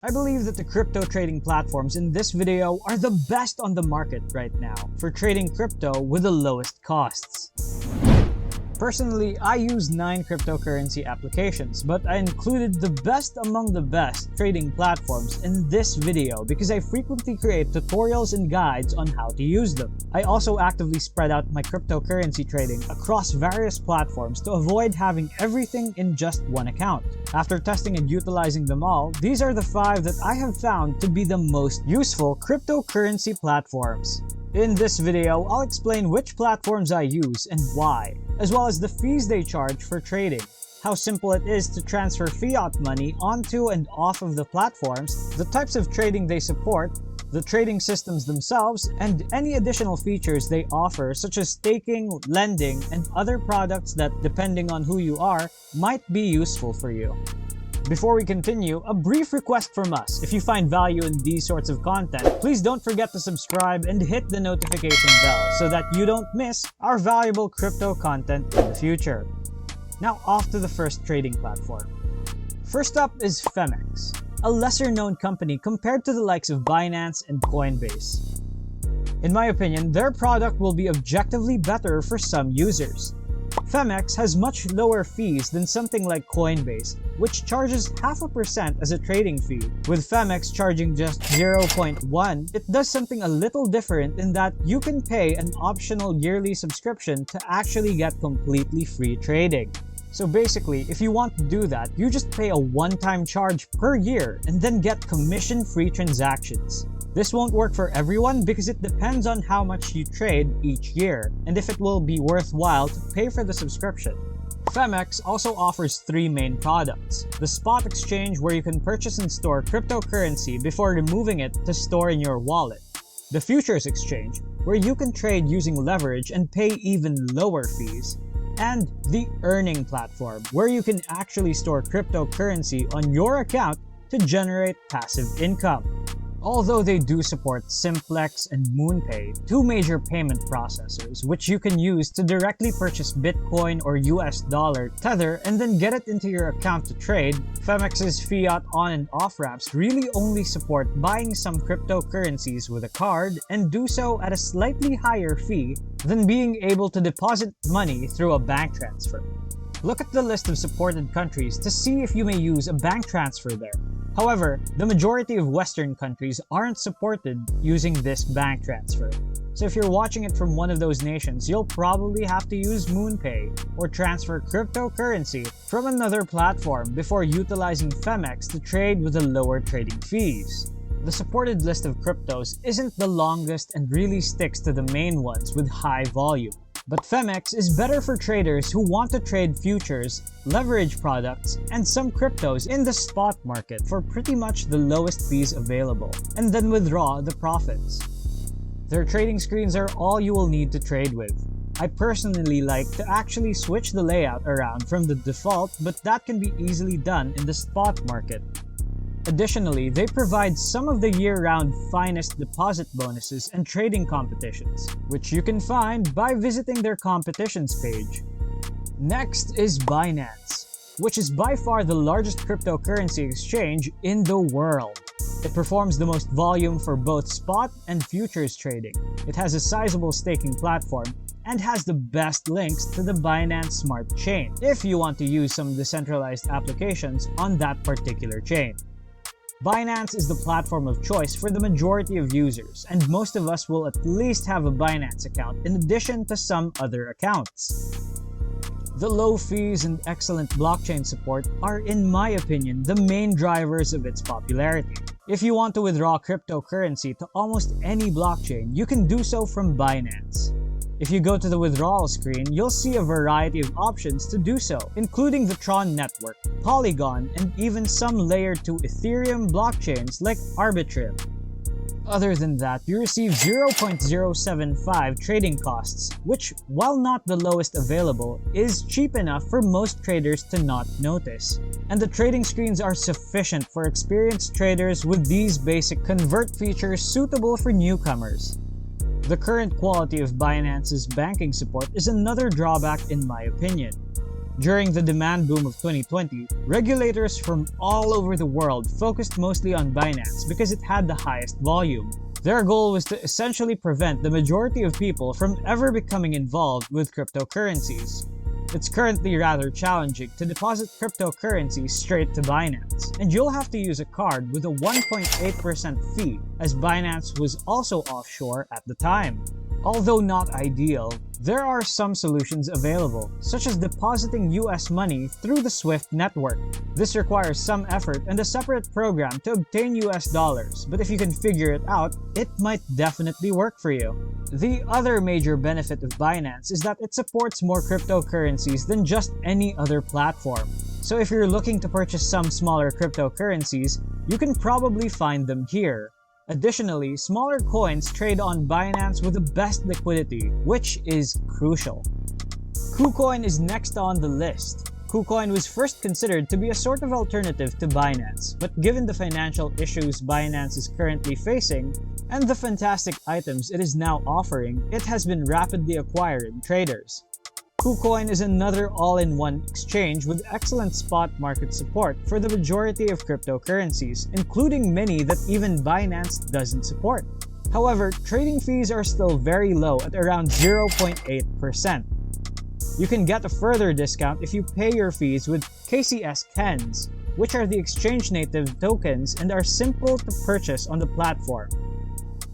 I believe that the crypto trading platforms in this video are the best on the market right now for trading crypto with the lowest costs. Personally, I use 9 cryptocurrency applications, but I included the best among the best trading platforms in this video because I frequently create tutorials and guides on how to use them. I also actively spread out my cryptocurrency trading across various platforms to avoid having everything in just one account. After testing and utilizing them all, these are the 5 that I have found to be the most useful cryptocurrency platforms. In this video, I'll explain which platforms I use and why, as well as the fees they charge for trading, how simple it is to transfer fiat money onto and off of the platforms, the types of trading they support, the trading systems themselves, and any additional features they offer such as staking, lending, and other products that, depending on who you are, might be useful for you. Before we continue, a brief request from us. If you find value in these sorts of content, please don't forget to subscribe and hit the notification bell so that you don't miss our valuable crypto content in the future. Now off to the first trading platform. First up is Femex, a lesser-known company compared to the likes of Binance and Coinbase. In my opinion, their product will be objectively better for some users. Femex has much lower fees than something like Coinbase, which charges 0.5% as a trading fee. With Femex charging just 0.1, it does something a little different in that you can pay an optional yearly subscription to actually get completely free trading. So basically, if you want to do that, you just pay a one-time charge per year and then get commission-free transactions. This won't work for everyone because it depends on how much you trade each year and if it will be worthwhile to pay for the subscription. Femex also offers 3 main products: the spot exchange, where you can purchase and store cryptocurrency before removing it to store in your wallet; the futures exchange, where you can trade using leverage and pay even lower fees; and the earning platform, where you can actually store cryptocurrency on your account to generate passive income. Although they do support Simplex and MoonPay, 2 major payment processors which you can use to directly purchase Bitcoin or US dollar, tether, and then get it into your account to trade, Femex's fiat on and off ramps really only support buying some cryptocurrencies with a card and do so at a slightly higher fee than being able to deposit money through a bank transfer. Look at the list of supported countries to see if you may use a bank transfer there. However, the majority of Western countries aren't supported using this bank transfer. So if you're watching it from one of those nations, you'll probably have to use MoonPay or transfer cryptocurrency from another platform before utilizing Femex to trade with the lower trading fees. The supported list of cryptos isn't the longest and really sticks to the main ones with high volume. But Femex is better for traders who want to trade futures, leverage products, and some cryptos in the spot market for pretty much the lowest fees available, and then withdraw the profits. Their trading screens are all you will need to trade with. I personally like to actually switch the layout around from the default, but that can be easily done in the spot market. Additionally, they provide some of the year-round finest deposit bonuses and trading competitions, which you can find by visiting their competitions page. Next is Binance, which is by far the largest cryptocurrency exchange in the world. It performs the most volume for both spot and futures trading. It has a sizable staking platform and has the best links to the Binance Smart Chain if you want to use some decentralized applications on that particular chain. Binance is the platform of choice for the majority of users, and most of us will at least have a Binance account in addition to some other accounts. The low fees and excellent blockchain support are, in my opinion, the main drivers of its popularity. If you want to withdraw cryptocurrency to almost any blockchain, you can do so from Binance. If you go to the withdrawal screen, you'll see a variety of options to do so, including the Tron network, Polygon, and even some layer 2 Ethereum blockchains like Arbitrum. Other than that, you receive 0.075 trading costs, which, while not the lowest available, is cheap enough for most traders to not notice. And the trading screens are sufficient for experienced traders with these basic convert features suitable for newcomers. The current quality of Binance's banking support is another drawback in my opinion. During the demand boom of 2020, regulators from all over the world focused mostly on Binance because it had the highest volume. Their goal was to essentially prevent the majority of people from ever becoming involved with cryptocurrencies. It's currently rather challenging to deposit cryptocurrency straight to Binance, and you'll have to use a card with a 1.8% fee, as Binance was also offshore at the time. Although not ideal, there are some solutions available, such as depositing US money through the SWIFT network. This requires some effort and a separate program to obtain US dollars, but if you can figure it out, it might definitely work for you. The other major benefit of Binance is that it supports more cryptocurrencies than just any other platform. So if you're looking to purchase some smaller cryptocurrencies, you can probably find them here. Additionally, smaller coins trade on Binance with the best liquidity, which is crucial. KuCoin is next on the list. KuCoin was first considered to be a sort of alternative to Binance, but given the financial issues Binance is currently facing, and the fantastic items it is now offering, it has been rapidly acquiring traders. KuCoin is another all-in-one exchange with excellent spot market support for the majority of cryptocurrencies, including many that even Binance doesn't support. However, trading fees are still very low at around 0.8%. You can get a further discount if you pay your fees with KCS Kens, which are the exchange-native tokens and are simple to purchase on the platform.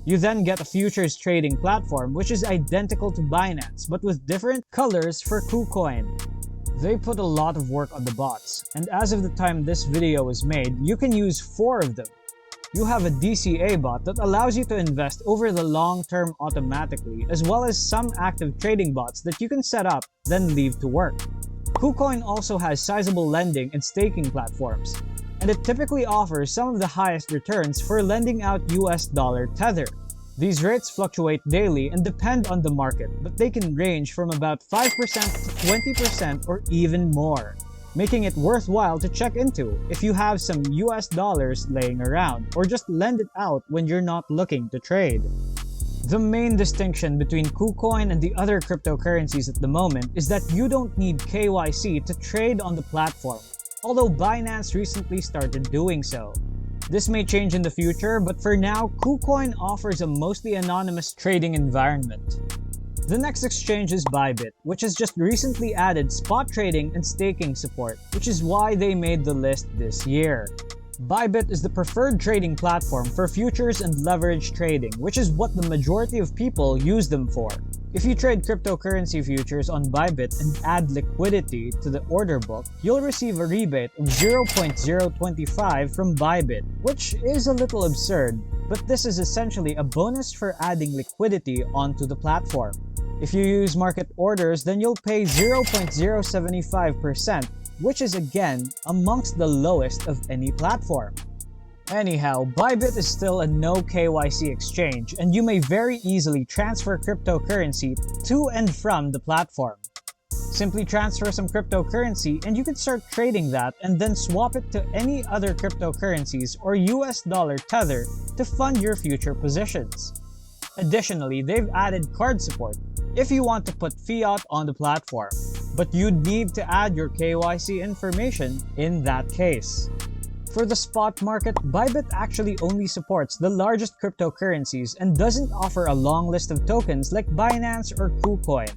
You then get a futures trading platform which is identical to Binance but with different colors for KuCoin. They put a lot of work on the bots, and as of the time this video was made, you can use 4 of them. You have a DCA bot that allows you to invest over the long term automatically, as well as some active trading bots that you can set up, then leave to work. KuCoin also has sizable lending and staking platforms, and it typically offers some of the highest returns for lending out US dollar Tether. These rates fluctuate daily and depend on the market, but they can range from about 5% to 20% or even more, making it worthwhile to check into if you have some US dollars laying around, or just lend it out when you're not looking to trade. The main distinction between KuCoin and the other cryptocurrencies at the moment is that you don't need KYC to trade on the platform, although Binance recently started doing so. This may change in the future, but for now, KuCoin offers a mostly anonymous trading environment. The next exchange is Bybit, which has just recently added spot trading and staking support, which is why they made the list this year. Bybit is the preferred trading platform for futures and leverage trading, which is what the majority of people use them for. If you trade cryptocurrency futures on Bybit and add liquidity to the order book, you'll receive a rebate of 0.025 from Bybit, which is a little absurd, but this is essentially a bonus for adding liquidity onto the platform. If you use market orders, then you'll pay 0.075%, which is again amongst the lowest of any platform. Anyhow, Bybit is still a no KYC exchange, and you may very easily transfer cryptocurrency to and from the platform. Simply transfer some cryptocurrency and you can start trading that and then swap it to any other cryptocurrencies or US dollar Tether to fund your future positions. Additionally, they've added card support if you want to put fiat on the platform, but you'd need to add your KYC information in that case. For the spot market, Bybit actually only supports the largest cryptocurrencies and doesn't offer a long list of tokens like Binance or KuCoin.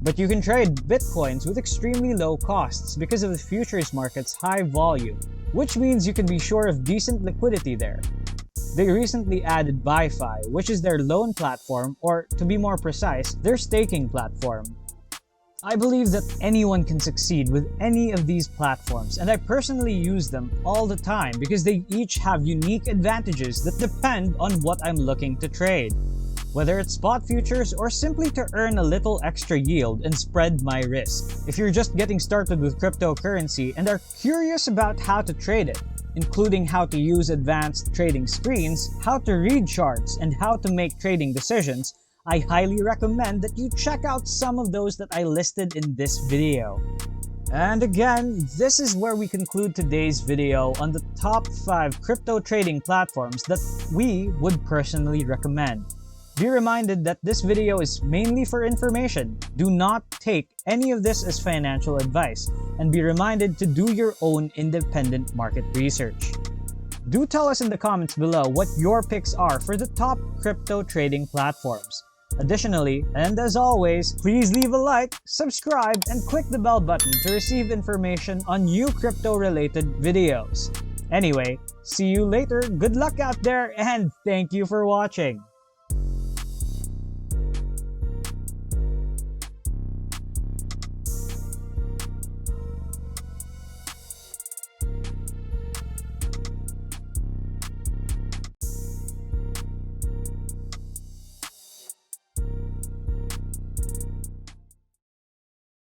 But you can trade Bitcoins with extremely low costs because of the futures market's high volume, which means you can be sure of decent liquidity there. They recently added BuyFi, which is their loan platform, or to be more precise, their staking platform. I believe that anyone can succeed with any of these platforms, and I personally use them all the time because they each have unique advantages that depend on what I'm looking to trade. Whether it's spot futures or simply to earn a little extra yield and spread my risk. If you're just getting started with cryptocurrency and are curious about how to trade it, including how to use advanced trading screens, how to read charts, and how to make trading decisions, I highly recommend that you check out some of those that I listed in this video. And again, this is where we conclude today's video on the top 5 crypto trading platforms that we would personally recommend. Be reminded that this video is mainly for information. Do not take any of this as financial advice, and be reminded to do your own independent market research. Do tell us in the comments below what your picks are for the top crypto trading platforms. Additionally, and as always, please leave a like, subscribe, and click the bell button to receive information on new crypto-related videos. Anyway, see you later, good luck out there, and thank you for watching!